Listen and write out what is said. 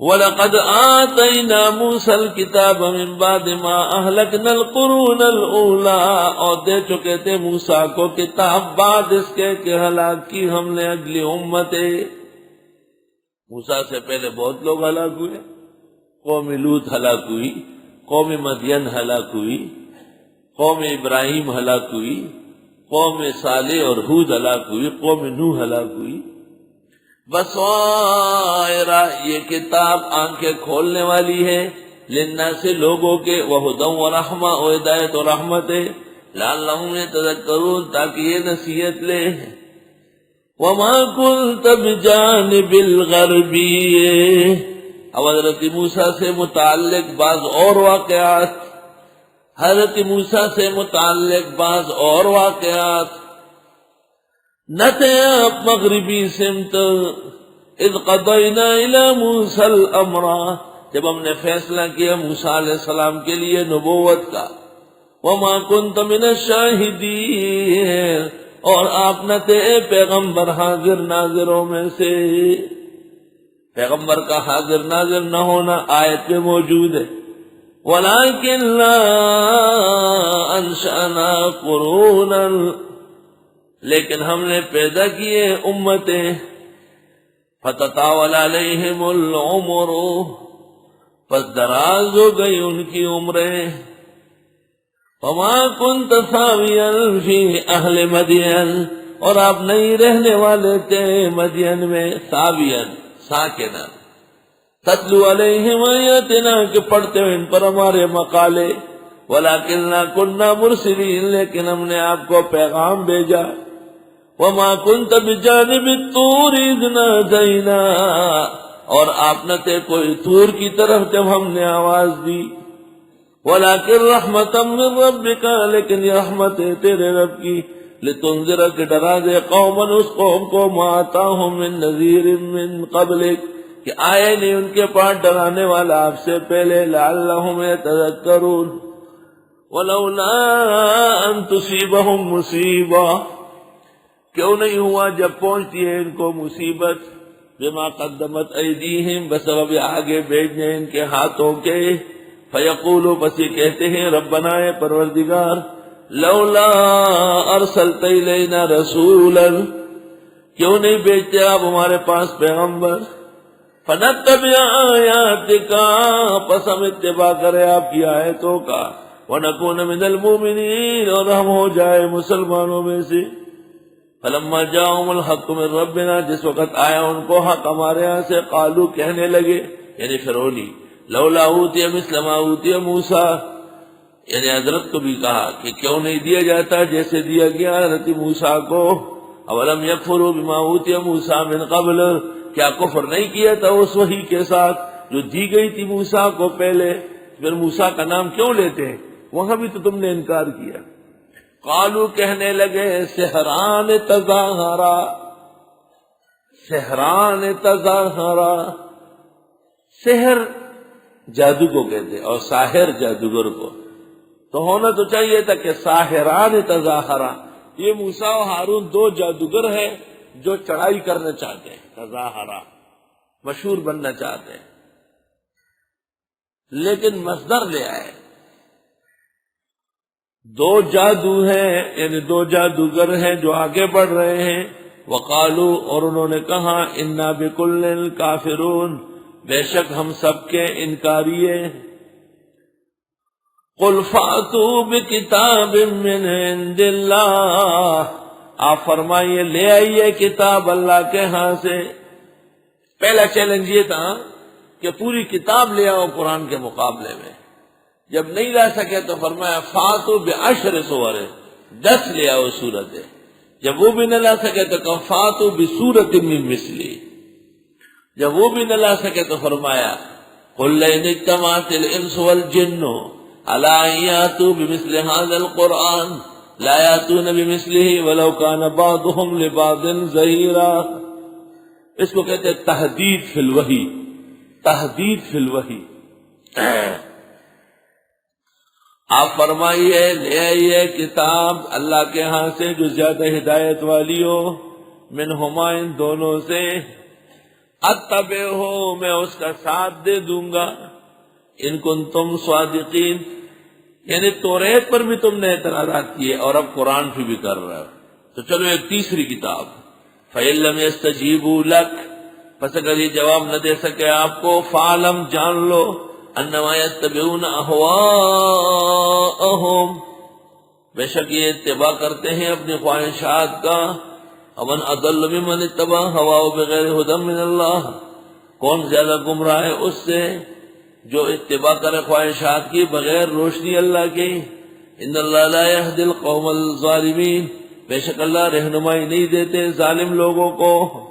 وَلَقَدْ آتَيْنَا مُوسَى الْكِتَابَ مِنْ بَعْدِ مَا أَهْلَكْنَا الْقُرُونَ الْأُولَىٰ، اور دے چکے تھے موسیٰ کو کتاب بعد اس کے کہ ہلاک کی ہم نے اگلی امتیں۔ موسیٰ سے پہلے بہت لوگ ہلاک ہوئے، قوم لوط ہلاک ہوئی، قوم مدین ہلاک ہوئی، قوم ابراہیم ہلاک ہوئی، قوم صالح اور ہود ہلاک ہوئی، قوم نوح ہلاک ہوئی۔ بصائرہ، یہ کتاب آنکھیں کھولنے والی ہے، للناس لوگوں کے، وہدی ورحمہ، و ہدایت و رحمت ہے، لعلہم یتذکرون، تاکہ یہ نصیحت لے۔ وما كنت بجانب الغربی، اب حضرت موسیٰ سے متعلق بعض اور واقعات، حضرت موسیٰ سے متعلق بعض اور واقعات، نہ تھے آپ مغربی سمت، اذ قضینا الی موسیٰ الامر، جب ہم نے فیصلہ کیا موسیٰ علیہ السلام کے لیے نبوت کا، وما كنت من الشاہدین، اور آپ نہ تھے پیغمبر حاضر ناظروں میں سے۔ پیغمبر کا حاضر ناظر نہ ہونا آیت میں موجود ہے۔ وَلَٰكِن لَّا أَنشَأْنَا قُرُونًا، لیکن ہم نے پیدا کیے امتیں، فَتَطَاوَلَ عَلَيْهِمُ الْعُمُرُ، پس دراز ہو گئی ان کی عمریں۔ وَمَا كُنتَ ثَاوِيًا فِي أَهْلِ مَدْيَنَ، اور آپ نہیں رہنے والے تھے مدین میں، ثاویًا ساکنہ، تتلو علیہم آیاتنا، کہ پڑھتے ہوئے ان پر ہمارے مقالے، وَلَٰكِنَّا كُنَّا مُرْسِلِينَ، لیکن ہم نے آپ کو پیغام بھیجا۔ وَمَا كُنْتَ بِجَانِبِ الطُّورِ إِذْ نَادَيْنَا، اور آپ نہ تھے کوئی طور کی طرف جب ہم نے آواز دی۔ وَلَٰكِن رَحْمَةً مِّن رَّبِّكَ، لیکن یہ رحمت ہے تیرے رب کی، لِتُنذِرَ، کہ ڈرا دے، قوماً اس قوم کو، مَا آتَاهُم مِّن نَّذِيرٍ مِّن قَبْلِكَ، کہ آئے نہیں ان کے پاس ڈرانے والا آپ سے پہلے، لَعَلَّهُمْ يَتَذَكَّرُونَ۔ وَلَوْلَا أَن تُصِيبَهُم مُّصِيبَةٌ، کیوں نہیں ہوا جب پہنچتی ہے ان کو مصیبت، بِمَا قَدَّمَتْ أَيْدِيهِمْ، بسبب آگے بھیجنے ان کے ہاتھوں کے، فَيَقُولُوا، بس یہ کہتے ہیں، ربنا، اے پروردگار، لولا ارسلت الینا رسولا، کیوں نہیں بھیجتے آپ ہمارے پاس پیغمبر، فنتبع آیاتک، پس ہم اتباع کرے آپ کی آیتوں کا، ونکون من المؤمنین، اور ہم ہو جائے مسلمانوں میں سے۔ فلما جاءهم الحق من ربنا، جس وقت آیا ان کو حق ہمارے ہاں سے، قالوا، کہنے لگے، یعنی فرعونی، لولا اوتی مثل ما اوتی موسیٰ، یعنی حضرت کو بھی کہا کہ کیوں نہیں دیا جاتا جیسے دیا گیا حضرت موسیٰ کو۔ اولم یکفروا بما اوتی موسیٰ من قبل، کیا کفر نہیں کیا تھا اس وحی کے ساتھ جو دی گئی تھی موسیٰ کو پہلے؟ پھر موسیٰ کا نام کیوں لیتے ہیں؟ وہاں بھی تو تم نے انکار کیا۔ قالوا، کہنے لگے، سحران تظاہرا، سحران تظاہرا، سحر جادو کو کہتے اور ساحر جادوگر کو، تو ہونا تو چاہیے تھا کہ ساحران تظاہرا، یہ موسیٰ و ہارون دو جادوگر ہیں جو چڑھائی کرنا چاہتے ہیں، تظاہرا مشہور بننا چاہتے ہیں، لیکن مصدر لے آئے، دو جادو ہیں، یعنی دو جادوگر ہیں جو آگے بڑھ رہے ہیں۔ وقالو، اور انہوں نے کہا، انا بکل کافرون، بے شک ہم سب کے انکاریے۔ قل فاتوا بکتاب من عند اللہ، آپ فرمائیے لے آئیے کتاب اللہ کے ہاں سے۔ پہلا چیلنج یہ تھا کہ پوری کتاب لے آؤ قرآن کے مقابلے میں، جب نہیں لا سکے تو فرمایا فاتوا بعشر سور، 10 لے آؤ سورتیں، جب وہ بھی نہ لا سکے تو کہا فاتوا بسورۃ من مثلی، جب وہ بھی نہ لا سکے تو فرمایا قل لئن اجتمعت الانس والجن علی ان یاتوا بمثل هذا القرآن لا یاتون بمثلہ ولو کان بعضهم لبعض ظہیرا۔ اس کو کہتے ہیں تحدید فی الوحی، تحدید فی الوحی۔ آپ فرمائیے لے آئیے کتاب اللہ کے ہاں سے جو زیادہ ہدایت والی ہو، منہما، ان دونوں سے، اتبع ہو، میں اس کا ساتھ دے دوں گا، ان کنتم صادقین، یعنی توریت پر بھی تم نے اعتراضات کیے اور اب قرآن پہ بھی کر رہے ہو، تو چلو ایک تیسری کتاب، فَإِن لَّمْ يَسْتَجِيبُوا لَكَ، پس اگر یہ جواب نہ دے سکے آپ کو، فَاعْلَمْ، جان لو، أَنَّمَا يَتَّبِعُونَ أَهْوَاءَهُمْ، بے شک یہ اتباع کرتے ہیں اپنی خواہشات کا، وَمَنْ أَضَلُّ مِمَّنِ اتَّبَعَ هَوَاهُ بِغَيْرِ هُدًى مِّنَ اللَّهِ، کون زیادہ گمراہ ہے اس سے جو اتباع کرے خواہشات کی بغیر روشنی اللہ کی۔ ان اللہ لا يهدي القوم الظالمین، بے شک اللہ رہنمائی نہیں دیتے ظالم لوگوں کو۔